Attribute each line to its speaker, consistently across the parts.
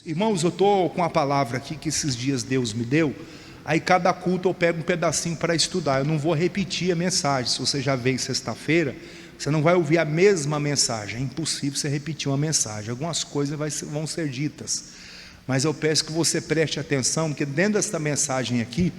Speaker 1: Irmãos, eu estou com a palavra aqui que esses dias Deus me deu. Aí cada culto eu pego um pedacinho para estudar. Eu não vou repetir a mensagem. Se você já veio sexta-feira, você não vai ouvir a mesma mensagem. É impossível você repetir uma mensagem. Algumas coisas vão ser ditas. Mas eu peço que você preste atenção, porque dentro dessa mensagem aqui,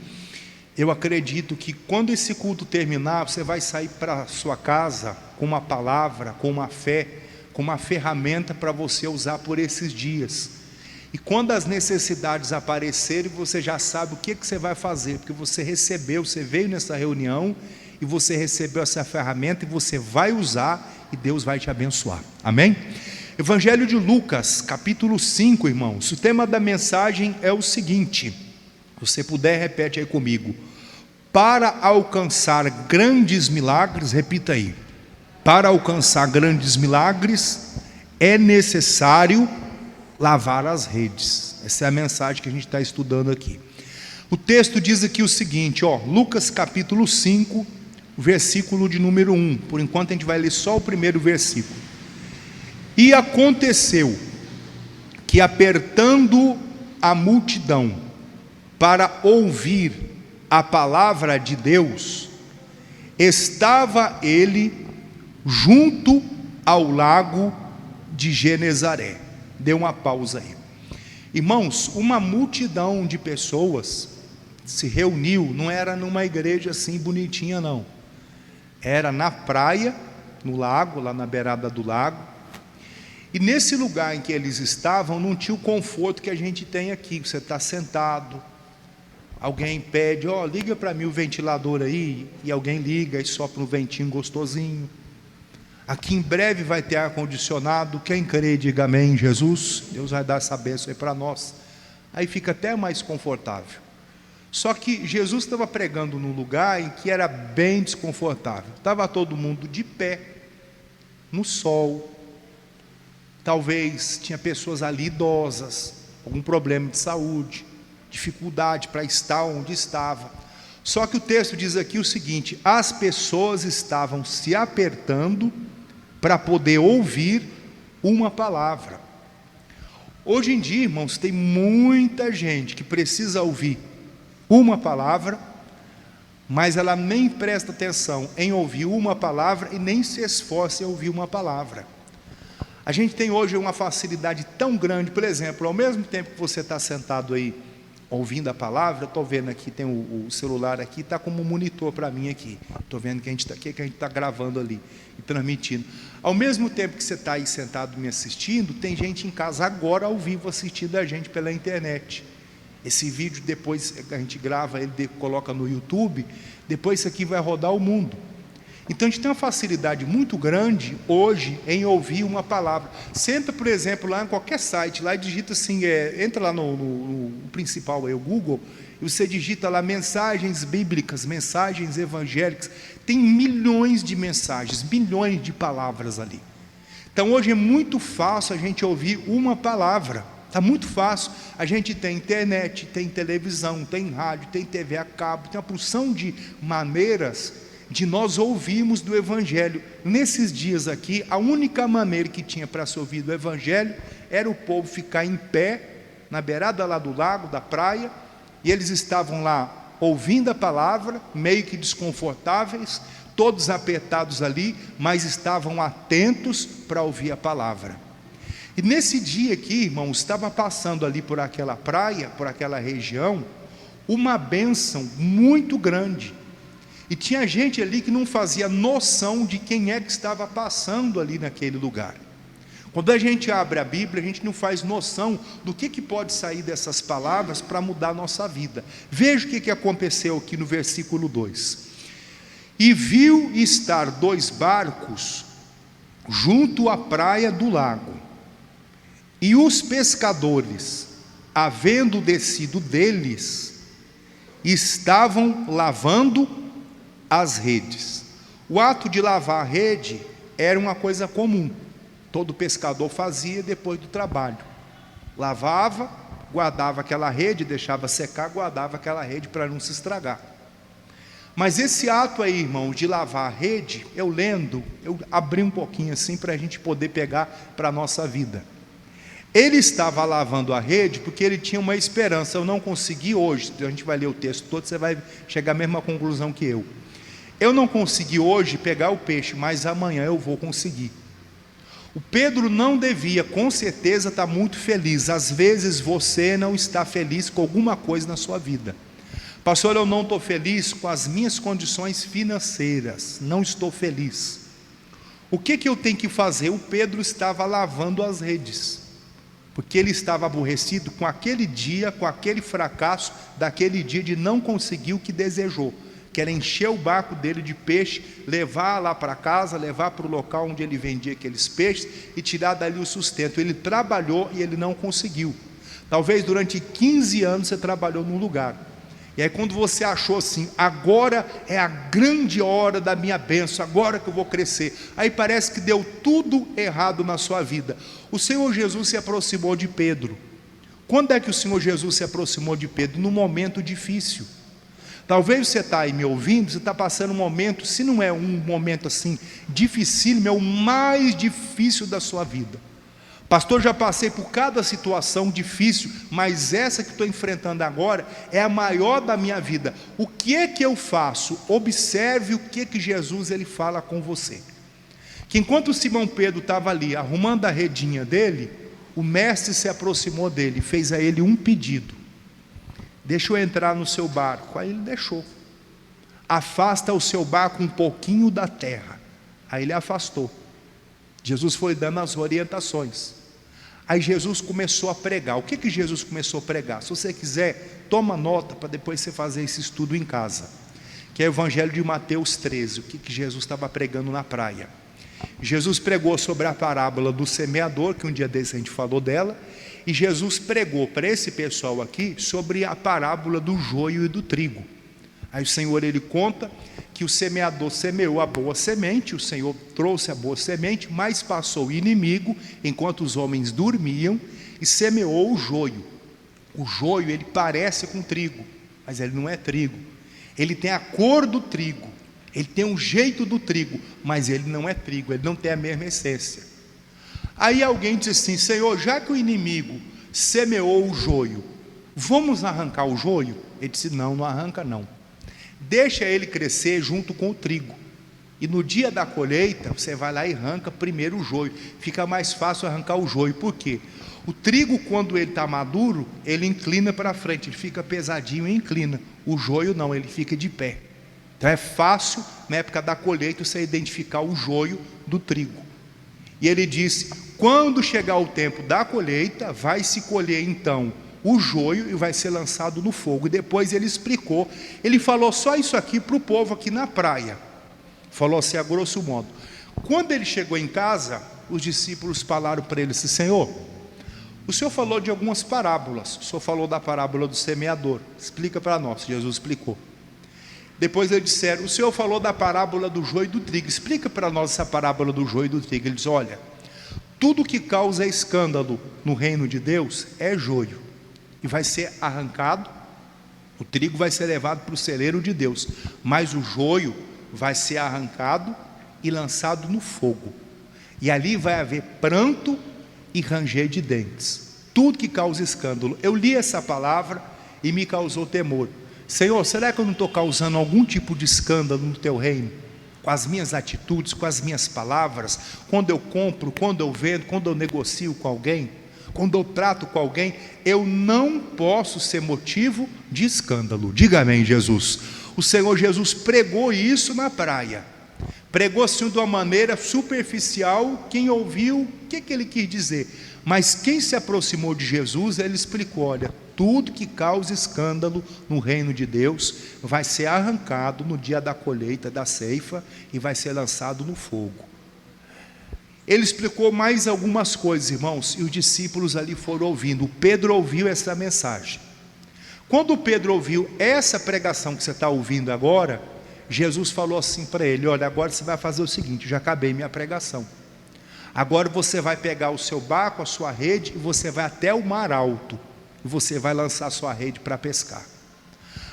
Speaker 1: eu acredito que quando esse culto terminar, você vai sair para a sua casa com uma palavra, com uma fé, com uma ferramenta para você usar por esses dias. E quando as necessidades aparecerem, você já sabe o que você vai fazer, porque você recebeu, você veio nessa reunião e você recebeu essa ferramenta e você vai usar e Deus vai te abençoar. Amém? Evangelho de Lucas, capítulo 5, irmãos. O tema da mensagem é o seguinte, se você puder, repete aí comigo. Para alcançar grandes milagres, repita aí. Para alcançar grandes milagres, é necessário lavar as redes. Essa é a mensagem que a gente está estudando aqui. O texto diz aqui o seguinte, Lucas capítulo 5, versículo de número 1. Por enquanto a gente vai ler só o primeiro versículo. E aconteceu que, apertando a multidão para ouvir a palavra de Deus, estava ele junto ao lago de Genezaré. Dê uma pausa aí. Irmãos, uma multidão de pessoas se reuniu, não era numa igreja assim bonitinha não. Era na praia, no lago, lá na beirada do lago. E nesse lugar em que eles estavam, não tinha o conforto que a gente tem aqui. Você está sentado, alguém pede, liga para mim o ventilador aí, e alguém liga e sopra um ventinho gostosinho. Aqui em breve vai ter ar-condicionado. Quem crê, diga amém, Jesus. Deus vai dar essa bênção aí para nós. Aí fica até mais confortável. Só que Jesus estava pregando num lugar em que era bem desconfortável. Estava todo mundo de pé, no sol. Talvez tinha pessoas ali idosas, algum problema de saúde, dificuldade para estar onde estava. Só que o texto diz aqui o seguinte: as pessoas estavam se apertando para poder ouvir uma palavra. Hoje em dia, irmãos, tem muita gente que precisa ouvir uma palavra, mas ela nem presta atenção em ouvir uma palavra e nem se esforça em ouvir uma palavra. A gente tem hoje uma facilidade tão grande, por exemplo, ao mesmo tempo que você está sentado aí ouvindo a palavra, estou vendo aqui, tem o celular aqui, está como um monitor para mim aqui. Estou vendo que a gente está gravando ali e transmitindo. Ao mesmo tempo que você está aí sentado me assistindo, tem gente em casa agora ao vivo assistindo a gente pela internet. Esse vídeo depois a gente grava, ele coloca no YouTube, depois isso aqui vai rodar o mundo. Então a gente tem uma facilidade muito grande hoje em ouvir uma palavra. Senta, por exemplo, lá em qualquer site, lá e digita assim, entra lá no principal, o Google, e você digita lá mensagens bíblicas, mensagens evangélicas. Tem milhões de mensagens, milhões de palavras ali. Então hoje é muito fácil a gente ouvir uma palavra. Está muito fácil. A gente tem internet, tem televisão, tem rádio, tem TV a cabo, tem uma porção de maneiras de nós ouvirmos do Evangelho. Nesses dias aqui, a única maneira que tinha para se ouvir do Evangelho era o povo ficar em pé, na beirada lá do lago, da praia, e eles estavam lá ouvindo a palavra, meio que desconfortáveis, todos apertados ali, mas estavam atentos para ouvir a palavra. E nesse dia aqui, irmãos, estava passando ali por aquela praia, por aquela região, uma bênção muito grande. E tinha gente ali que não fazia noção de quem é que estava passando ali naquele lugar. Quando a gente abre a Bíblia, a gente não faz noção do que pode sair dessas palavras para mudar a nossa vida. Veja o que aconteceu aqui no versículo 2. E viu estar 2 barcos junto à praia do lago. E os pescadores, havendo descido deles, estavam lavando as redes. O ato de lavar a rede era uma coisa comum. Todo pescador fazia depois do trabalho. Lavava, guardava aquela rede, deixava secar, guardava aquela rede para não se estragar. Mas esse ato aí, irmão, de lavar a rede, eu abri um pouquinho assim para a gente poder pegar para a nossa vida. Ele estava lavando a rede porque ele tinha uma esperança. Eu não consegui hoje, a gente vai ler o texto todo, você vai chegar à mesma conclusão que eu. Eu não consegui hoje pegar o peixe, mas amanhã eu vou conseguir. O Pedro não devia, com certeza, estar muito feliz. Às vezes você não está feliz com alguma coisa na sua vida. Pastor, eu não estou feliz com as minhas condições financeiras, não estou feliz. O que eu tenho que fazer? O Pedro estava lavando as redes, porque ele estava aborrecido com aquele dia, com aquele fracasso daquele dia de não conseguir o que desejou, que era encher o barco dele de peixe, levar lá para casa, levar para o local onde ele vendia aqueles peixes e tirar dali o sustento. Ele trabalhou e ele não conseguiu. Talvez durante 15 anos você trabalhou num lugar. E aí quando você achou assim, agora é a grande hora da minha bênção, agora que eu vou crescer, aí parece que deu tudo errado na sua vida. O Senhor Jesus se aproximou de Pedro. Quando é que o Senhor Jesus se aproximou de Pedro? Num momento difícil. Talvez você está aí me ouvindo, você está passando um momento, se não é um momento assim dificílimo, é o mais difícil da sua vida. Pastor, já passei por cada situação difícil, mas essa que estou enfrentando agora é a maior da minha vida. O que é que eu faço? Observe o que Jesus ele fala com você. Que enquanto Simão Pedro estava ali arrumando a redinha dele, o mestre se aproximou dele e fez a ele um pedido: deixa eu entrar no seu barco. Aí ele deixou. Afasta o seu barco um pouquinho da terra. Aí ele afastou. Jesus foi dando as orientações. Aí Jesus começou a pregar. O que Jesus começou a pregar? Se você quiser, toma nota para depois você fazer esse estudo em casa, que é o Evangelho de Mateus 13, o que Jesus estava pregando na praia. Jesus pregou sobre a parábola do semeador, que um dia desse a gente falou dela, e Jesus pregou para esse pessoal aqui sobre a parábola do joio e do trigo. Aí o Senhor ele conta que o semeador semeou a boa semente, o Senhor trouxe a boa semente, mas passou o inimigo, enquanto os homens dormiam, e semeou o joio. O joio ele parece com trigo, mas ele não é trigo. Ele tem a cor do trigo, ele tem o jeito do trigo, mas ele não é trigo, ele não tem a mesma essência. Aí alguém disse assim: Senhor, já que o inimigo semeou o joio, vamos arrancar o joio? Ele disse: não, não arranca não. Deixa ele crescer junto com o trigo. E no dia da colheita, você vai lá e arranca primeiro o joio. Fica mais fácil arrancar o joio. Por quê? O trigo, quando ele está maduro, ele inclina para frente, ele fica pesadinho e inclina. O joio não, ele fica de pé. Então é fácil, na época da colheita, você identificar o joio do trigo. E ele disse: quando chegar o tempo da colheita, vai se colher então o joio e vai ser lançado no fogo. E depois ele explicou, ele falou só isso aqui para o povo aqui na praia, falou assim a grosso modo. Quando ele chegou em casa, os discípulos falaram para ele assim: Senhor, o Senhor falou de algumas parábolas, o Senhor falou da parábola do semeador, explica para nós. Jesus explicou. Depois eles disseram: o Senhor falou da parábola do joio e do trigo, explica para nós essa parábola do joio e do trigo. Ele diz: olha, tudo que causa escândalo no reino de Deus é joio, e vai ser arrancado. O trigo vai ser levado para o celeiro de Deus, mas o joio vai ser arrancado e lançado no fogo, e ali vai haver pranto e ranger de dentes. Tudo que causa escândalo. Eu li essa palavra e me causou temor. Senhor, será que eu não estou causando algum tipo de escândalo no teu reino? Com as minhas atitudes, com as minhas palavras, quando eu compro, quando eu vendo, quando eu negocio com alguém, quando eu trato com alguém, eu não posso ser motivo de escândalo. Diga amém, Jesus. O Senhor Jesus pregou isso na praia, pregou assim de uma maneira superficial. Quem ouviu, o que ele quis dizer? Mas quem se aproximou de Jesus, ele explicou: olha, tudo que causa escândalo no reino de Deus vai ser arrancado no dia da colheita, da ceifa, e vai ser lançado no fogo. Ele explicou mais algumas coisas, irmãos, e os discípulos ali foram ouvindo. O Pedro ouviu essa mensagem. Quando o Pedro ouviu essa pregação que você está ouvindo agora, Jesus falou assim para ele: olha, agora você vai fazer o seguinte, já acabei minha pregação. Agora você vai pegar o seu barco, a sua rede, e você vai até o mar alto, e você vai lançar a sua rede para pescar.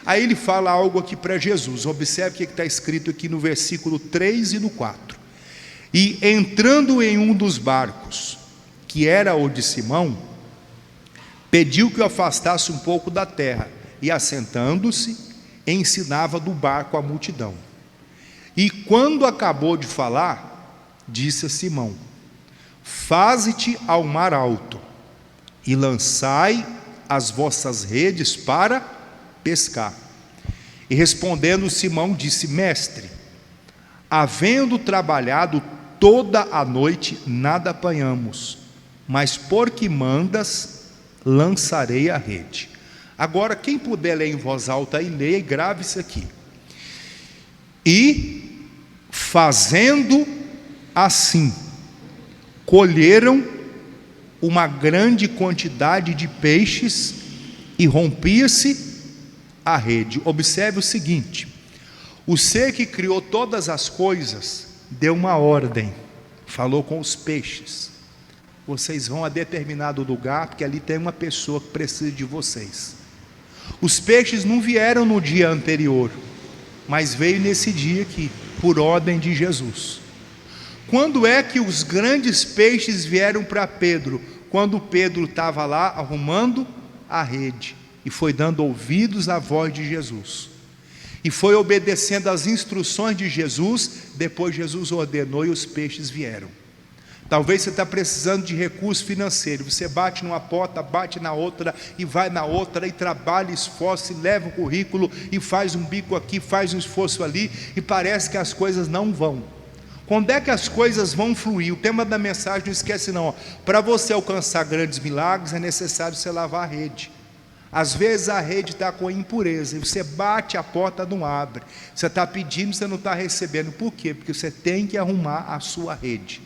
Speaker 1: Aí ele fala algo aqui para Jesus. Observe o que está escrito aqui no versículo 3 e no 4. E entrando em um dos barcos, que era o de Simão, pediu que o afastasse um pouco da terra, e assentando-se, ensinava do barco a multidão. E quando acabou de falar, disse a Simão: faze-te ao mar alto, e lançai as vossas redes para pescar. E respondendo Simão, disse: mestre, havendo trabalhado toda a noite, nada apanhamos, mas porque mandas, lançarei a rede. Agora, quem puder ler em voz alta aí, leia e grave isso aqui. E, fazendo assim, colheram uma grande quantidade de peixes, e rompia-se a rede. Observe o seguinte: o ser que criou todas as coisas deu uma ordem, falou com os peixes: vocês vão a determinado lugar, porque ali tem uma pessoa que precisa de vocês. Os peixes não vieram no dia anterior, mas veio nesse dia aqui, por ordem de Jesus. Quando é que os grandes peixes vieram para Pedro? Quando Pedro estava lá arrumando a rede, e foi dando ouvidos à voz de Jesus, e foi obedecendo às instruções de Jesus. Depois Jesus ordenou e os peixes vieram. Talvez você está precisando de recurso financeiro, você bate numa porta, bate na outra, e vai na outra, e trabalha, esforça, e leva o currículo, e faz um bico aqui, faz um esforço ali, e parece que as coisas não vão. Quando é que as coisas vão fluir? O tema da mensagem, não esquece não, para você alcançar grandes milagres, é necessário você lavar a rede. Às vezes a rede está com impureza, e você bate, a porta não abre, você está pedindo, você não está recebendo. Por quê? Porque você tem que arrumar a sua rede.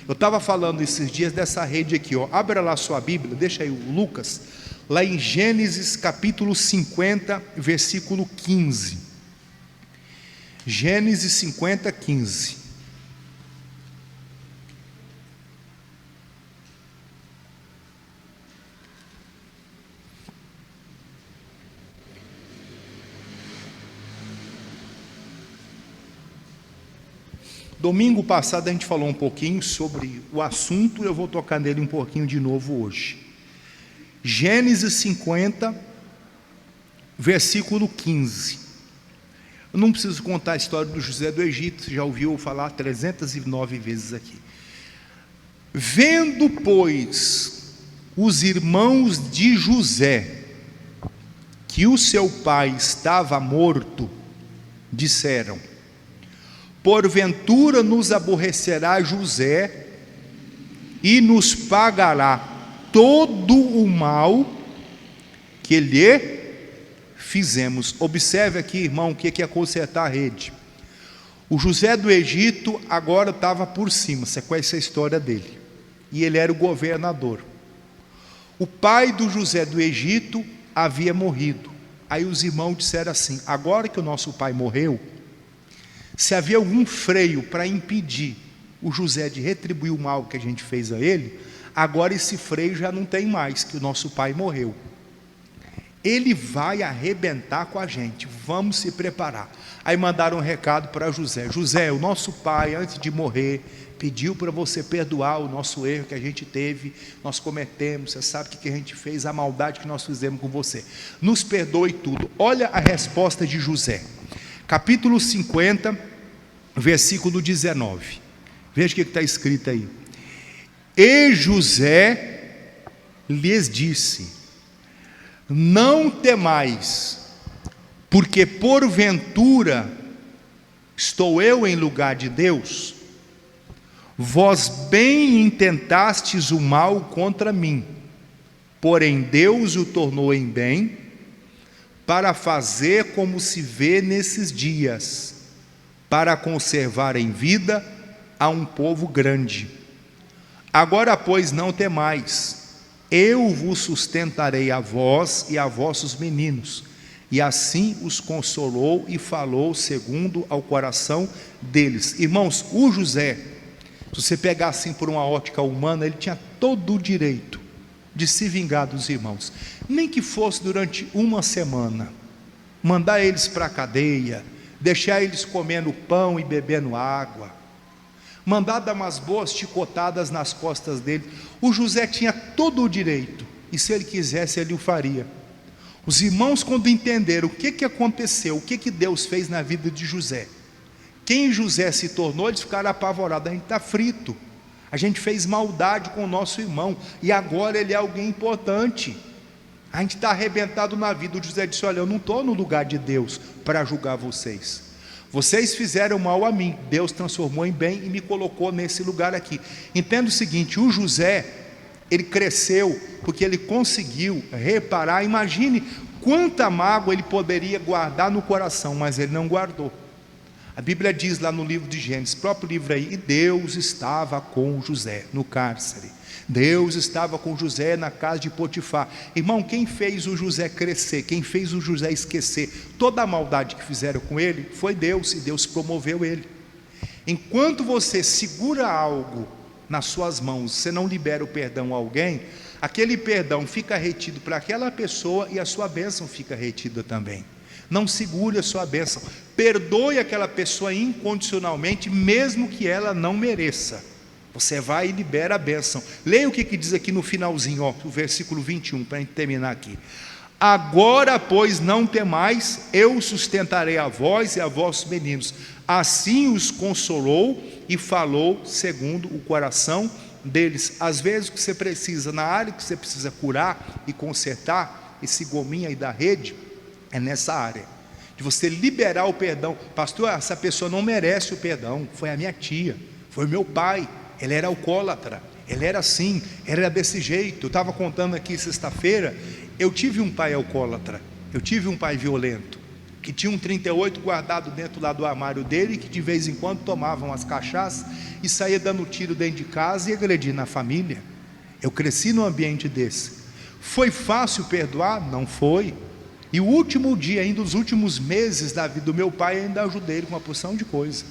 Speaker 1: Eu estava falando esses dias dessa rede aqui, ó. Abra lá a sua Bíblia, deixa aí o Lucas, lá em Gênesis capítulo 50, versículo 15. Gênesis 50, 15. Domingo passado a gente falou um pouquinho sobre o assunto, eu vou tocar nele um pouquinho de novo hoje. Gênesis 50, versículo 15. Eu não preciso contar a história do José do Egito, você já ouviu falar 309 vezes aqui. Vendo, pois, os irmãos de José que o seu pai estava morto, disseram: porventura nos aborrecerá José e nos pagará todo o mal que lhe fizemos. Observe aqui, irmão, o que é consertar a rede. O José do Egito agora estava por cima, você conhece a história dele, e ele era o governador. O pai do José do Egito havia morrido. Aí os irmãos disseram assim: agora que o nosso pai morreu, se havia algum freio para impedir o José de retribuir o mal que a gente fez a ele, agora esse freio já não tem mais, que o nosso pai morreu. Ele vai arrebentar com a gente, vamos se preparar. Aí mandaram um recado para José: José, o nosso pai, antes de morrer, pediu para você perdoar o nosso erro que a gente teve, nós cometemos, você sabe o que a gente fez, a maldade que nós fizemos com você, nos perdoe tudo. Olha a resposta de José, capítulo 50, versículo 19. Veja o que está escrito aí. E José lhes disse: não temais, porque porventura estou eu em lugar de Deus? Vós bem intentastes o mal contra mim, porém Deus o tornou em bem, para fazer como se vê nesses dias, para conservar em vida a um povo grande. Agora, pois, não temais, eu vos sustentarei a vós e a vossos meninos. E assim os consolou e falou segundo ao coração deles. Irmãos, o José, se você pegar assim por uma ótica humana, ele tinha todo o direito de se vingar dos irmãos, nem que fosse durante uma semana, mandar eles para a cadeia, deixar eles comendo pão e bebendo água, mandar dar umas boas chicotadas nas costas dele. O José tinha todo o direito, e se ele quisesse, ele o faria. Os irmãos, quando entenderam o que aconteceu, o que Deus fez na vida de José, quem José se tornou, eles ficaram apavorados. A gente está frito, a gente fez maldade com o nosso irmão, e agora ele é alguém importante, a gente está arrebentado na vida. O José disse: olha, eu não estou no lugar de Deus para julgar vocês. Vocês fizeram mal a mim, Deus transformou em bem e me colocou nesse lugar aqui. Entenda o seguinte: o José, ele cresceu porque ele conseguiu reparar. Imagine quanta mágoa ele poderia guardar no coração, mas ele não guardou. A Bíblia diz lá no livro de Gênesis, próprio livro aí: e Deus estava com José no cárcere, Deus estava com José na casa de Potifar. Irmão, quem fez o José crescer, quem fez o José esquecer toda a maldade que fizeram com ele, foi Deus, e Deus promoveu ele. Enquanto você segura algo nas suas mãos, você não libera o perdão a alguém, aquele perdão fica retido para aquela pessoa, e a sua bênção fica retida também. Não segure a sua bênção, perdoe aquela pessoa incondicionalmente, mesmo que ela não mereça. Você vai e libera a bênção. Leia o que diz aqui no finalzinho, o versículo 21, para a gente terminar aqui. Agora, pois, não temais, eu sustentarei a vós e a vossos meninos. Assim os consolou e falou segundo o coração deles. Às vezes o que você precisa, na área que você precisa curar e consertar, esse gominho aí da rede, é nessa área, de você liberar o perdão. Pastor, essa pessoa não merece o perdão, foi a minha tia, foi meu pai, ele era alcoólatra, ele era assim, ele era desse jeito. Eu estava contando aqui sexta-feira, eu tive um pai alcoólatra, eu tive um pai violento, que tinha um 38 guardado dentro lá do armário dele, que de vez em quando tomavam as cachaças e saía dando tiro dentro de casa e agredindo a família. Eu cresci num ambiente desse. Foi fácil perdoar? Não foi. E o último dia, ainda os últimos meses da vida do meu pai, ainda ajudei ele com uma porção de coisa.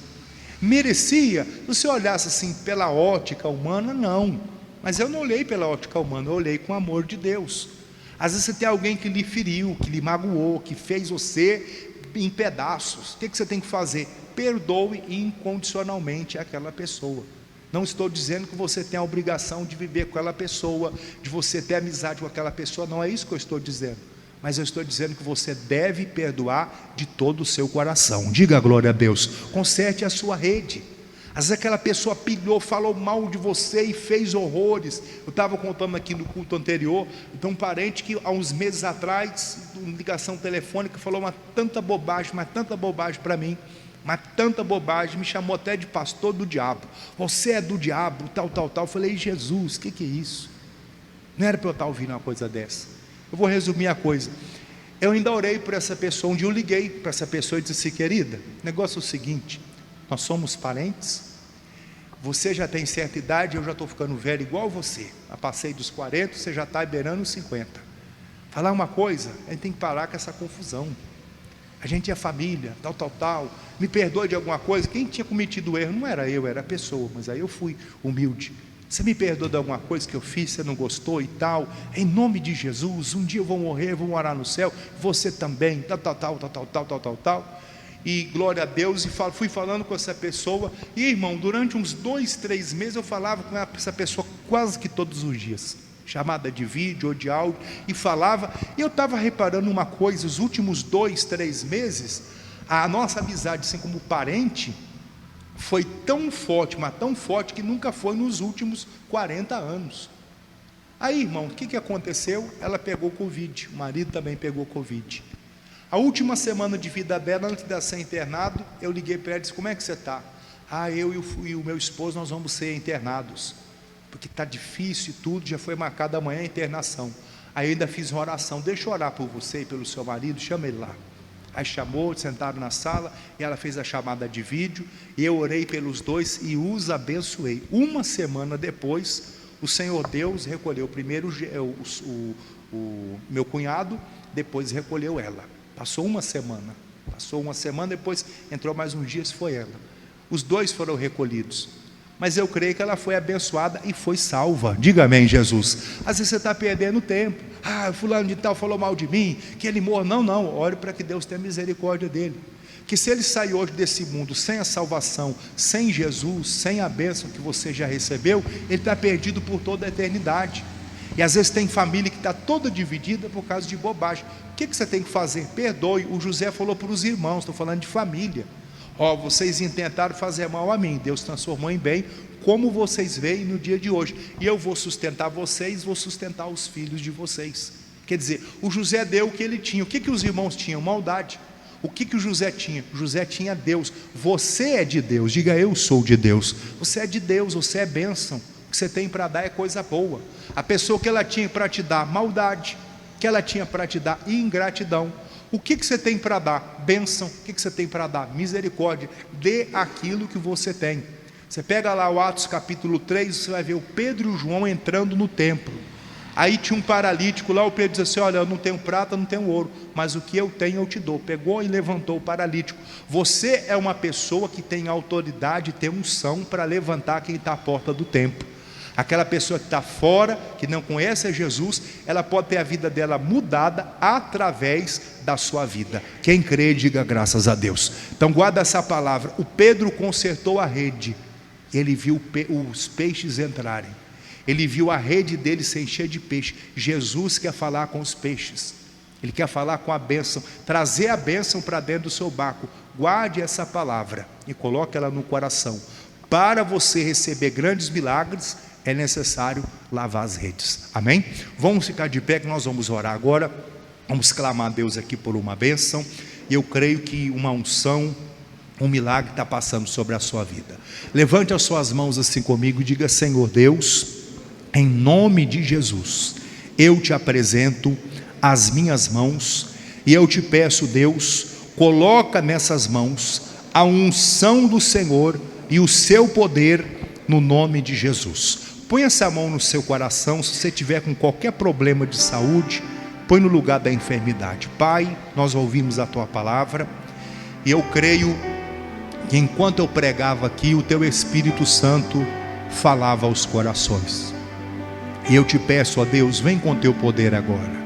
Speaker 1: Merecia? Se você olhasse assim pela ótica humana, não. Mas eu não olhei pela ótica humana, eu olhei com o amor de Deus. Às vezes você tem alguém que lhe feriu, que lhe magoou, que fez você em pedaços. O que você tem que fazer? Perdoe incondicionalmente aquela pessoa. Não estou dizendo que você tem a obrigação de viver com aquela pessoa, de você ter amizade com aquela pessoa, não é isso que eu estou dizendo. Mas eu estou dizendo que você deve perdoar de todo o seu coração. Diga glória a Deus. Conserte a sua rede. Às vezes aquela pessoa pilhou, falou mal de você e fez horrores. Eu estava contando aqui no culto anterior, então um parente que há uns meses atrás, uma ligação telefônica, falou mas tanta bobagem para mim, mas tanta bobagem, me chamou até de pastor do diabo. Você é do diabo, tal. Eu falei: Jesus, o que é isso? Não era para eu estar ouvindo uma coisa dessa. Eu vou resumir a coisa. Eu ainda orei por essa pessoa. Um dia eu liguei para essa pessoa e disse assim: querida, o negócio é o seguinte, nós somos parentes, você já tem certa idade, eu já estou ficando velho igual você, eu passei dos 40, você já está beirando os 50. Falar uma coisa, a gente tem que parar com essa confusão. A gente é família, tal, me perdoe de alguma coisa. Quem tinha cometido erro não era eu, era a pessoa, mas aí eu fui humilde. Você me perdoa de alguma coisa que eu fiz, você não gostou e tal, em nome de Jesus, um dia eu vou morrer, vou morar no céu, você também, tal. E glória a Deus, e fui falando com essa pessoa, e irmão, durante uns 2, 3 meses eu falava com essa pessoa quase que todos os dias, chamada de vídeo ou de áudio, e falava, e eu estava reparando uma coisa, os últimos 2, 3 meses, a nossa amizade assim como parente, foi tão forte, mas tão forte que nunca foi nos últimos 40 anos. Aí, irmão, o que aconteceu? Ela pegou Covid, o marido também pegou Covid. A última semana de vida dela, antes de ser internado, eu liguei para ela e disse: como é que você está? Eu e o meu esposo, nós vamos ser internados, porque está difícil e tudo, já foi marcada amanhã a internação. Aí eu ainda fiz uma oração: deixa eu orar por você e pelo seu marido, chama ele lá. Aí chamou, sentaram na sala, e ela fez a chamada de vídeo, e eu orei pelos dois e os abençoei. Uma semana depois, o Senhor Deus recolheu primeiro o meu cunhado, depois recolheu ela. Passou uma semana, depois entrou mais uns dias, foi ela. Os dois foram recolhidos. Mas eu creio que ela foi abençoada e foi salva. Diga amém, Jesus. Às vezes você está perdendo tempo. Fulano de tal falou mal de mim, que ele morra. Não, ore para que Deus tenha misericórdia dele. Que se ele sair hoje desse mundo sem a salvação, sem Jesus, sem a bênção que você já recebeu, ele está perdido por toda a eternidade. E às vezes tem família que está toda dividida por causa de bobagem. O que você tem que fazer? Perdoe. O José falou para os irmãos, estou falando de família: vocês intentaram fazer mal a mim, Deus transformou em bem, como vocês veem no dia de hoje, e eu vou sustentar vocês, vou sustentar os filhos de vocês. Quer dizer, o José deu o que ele tinha. O que os irmãos tinham? Maldade. O que o José tinha? José tinha Deus. Você é de Deus. Diga: eu sou de Deus. Você é de Deus, você é bênção. O que você tem para dar é coisa boa. A pessoa que ela tinha para te dar maldade, que ela tinha para te dar ingratidão. O que você tem para dar? Bênção. O que você tem para dar? Misericórdia. Dê aquilo que você tem. Você pega lá o Atos capítulo 3, você vai ver o Pedro e o João entrando no templo. Aí tinha um paralítico lá, o Pedro disse assim: olha, eu não tenho prata, não tenho ouro, mas o que eu tenho eu te dou. Pegou e levantou o paralítico. Você é uma pessoa que tem autoridade, tem unção para levantar quem está à porta do templo. Aquela pessoa que está fora, que não conhece a Jesus, ela pode ter a vida dela mudada através da sua vida. Quem crê, diga graças a Deus. Então guarda essa palavra. O Pedro consertou a rede, ele viu os peixes entrarem, ele viu a rede dele se encher de peixe. Jesus quer falar com os peixes, ele quer falar com a bênção, trazer a bênção para dentro do seu barco. Guarde essa palavra e coloque ela no coração. Para você receber grandes milagres, é necessário lavar as redes. Amém? Vamos ficar de pé que nós vamos orar agora. Vamos clamar a Deus aqui por uma bênção. E eu creio que uma unção, um milagre está passando sobre a sua vida. Levante as suas mãos assim comigo e diga: Senhor Deus, em nome de Jesus, eu te apresento as minhas mãos, e eu te peço, Deus, coloca nessas mãos a unção do Senhor e o seu poder, no nome de Jesus. Põe essa mão no seu coração. Se você tiver com qualquer problema de saúde, põe no lugar da enfermidade. Pai, nós ouvimos a tua palavra, e eu creio que enquanto eu pregava aqui, o teu Espírito Santo falava aos corações. E eu te peço, ó Deus, vem com teu poder agora.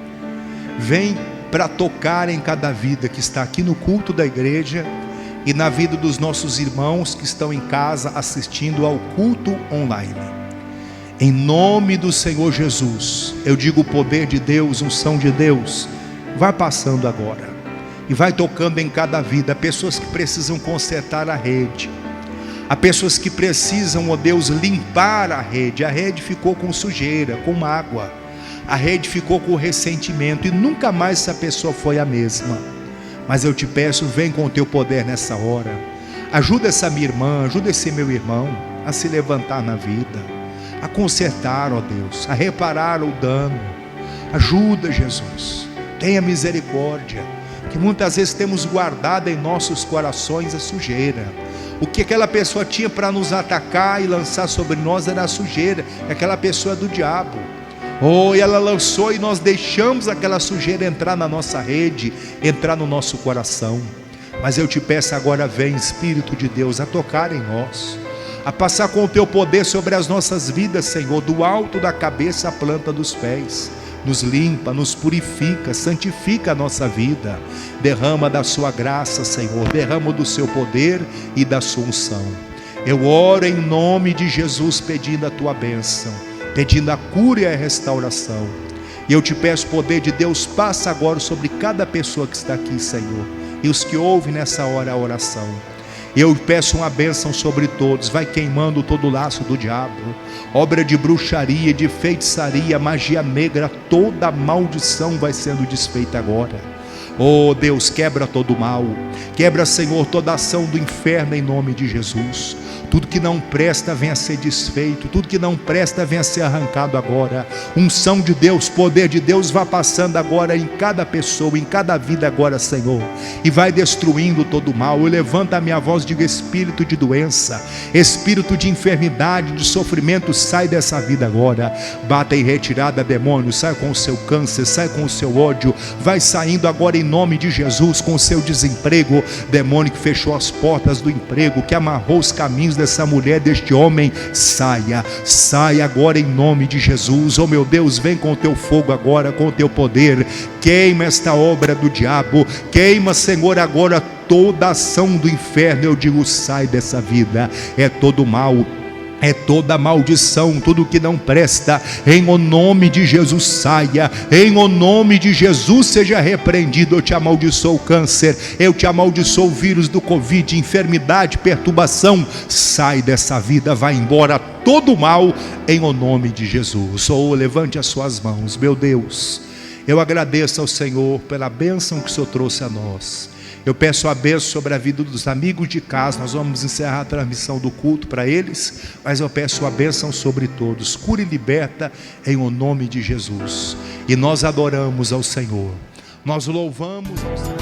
Speaker 1: Vem para tocar em cada vida que está aqui no culto da igreja e na vida dos nossos irmãos que estão em casa assistindo ao culto online. Em nome do Senhor Jesus, eu digo: o poder de Deus, unção de Deus, vai passando agora e vai tocando em cada vida. Há pessoas que precisam consertar a rede, há pessoas que precisam, ó Deus, limpar a rede ficou com sujeira, com mágoa, a rede ficou com ressentimento, e nunca mais essa pessoa foi a mesma. Mas eu te peço, vem com o teu poder nessa hora, ajuda essa minha irmã, ajuda esse meu irmão a se levantar na vida, a consertar, ó Deus, a reparar o dano. Ajuda, Jesus, tenha misericórdia, que muitas vezes temos guardado em nossos corações a sujeira. O que aquela pessoa tinha para nos atacar e lançar sobre nós era a sujeira. Aquela pessoa é do diabo. E ela lançou, e nós deixamos aquela sujeira entrar na nossa rede, entrar no nosso coração. Mas eu te peço agora, vem Espírito de Deus a tocar em nós, a passar com o teu poder sobre as nossas vidas, Senhor, do alto da cabeça à planta dos pés. Nos limpa, nos purifica, santifica a nossa vida. Derrama da sua graça, Senhor, derrama do seu poder e da sua unção. Eu oro em nome de Jesus, pedindo a tua bênção, pedindo a cura e a restauração. E eu te peço, poder de Deus, passa agora sobre cada pessoa que está aqui, Senhor, e os que ouvem nessa hora a oração. Eu peço uma bênção sobre todos. Vai queimando todo o laço do diabo, obra de bruxaria, de feitiçaria, magia negra, toda maldição vai sendo desfeita agora. Deus, quebra todo o mal, quebra, Senhor, toda ação do inferno em nome de Jesus. Tudo que não presta venha a ser desfeito, tudo que não presta venha a ser arrancado agora. Unção de Deus, poder de Deus, vá passando agora em cada pessoa, em cada vida agora, Senhor, e vai destruindo todo o mal. Eu levanto a minha voz, digo: espírito de doença, espírito de enfermidade, de sofrimento, sai dessa vida agora. Bata em retirada, demônio, sai com o seu câncer, sai com o seu ódio, vai saindo agora em nome de Jesus, com o seu desemprego. Demônio que fechou as portas do emprego, que amarrou os caminhos dessa mulher, deste homem, saia agora em nome de Jesus. Meu Deus, vem com o teu fogo agora, com o teu poder, queima esta obra do diabo, queima, Senhor, agora toda ação do inferno. Eu digo: sai dessa vida, é todo mal, É toda maldição, tudo que não presta, em o nome de Jesus saia, em o nome de Jesus seja repreendido. Eu te amaldiçoo o câncer, eu te amaldiçoo o vírus do Covid, enfermidade, perturbação, sai dessa vida, vai embora todo o mal, em o nome de Jesus. Oh, levante as suas mãos. Meu Deus, eu agradeço ao Senhor pela bênção que o Senhor trouxe a nós. Eu peço a bênção sobre a vida dos amigos de casa. Nós vamos encerrar a transmissão do culto para eles, mas eu peço a bênção sobre todos. Cura e liberta em o nome de Jesus. E nós adoramos ao Senhor. Nós louvamos ao Senhor.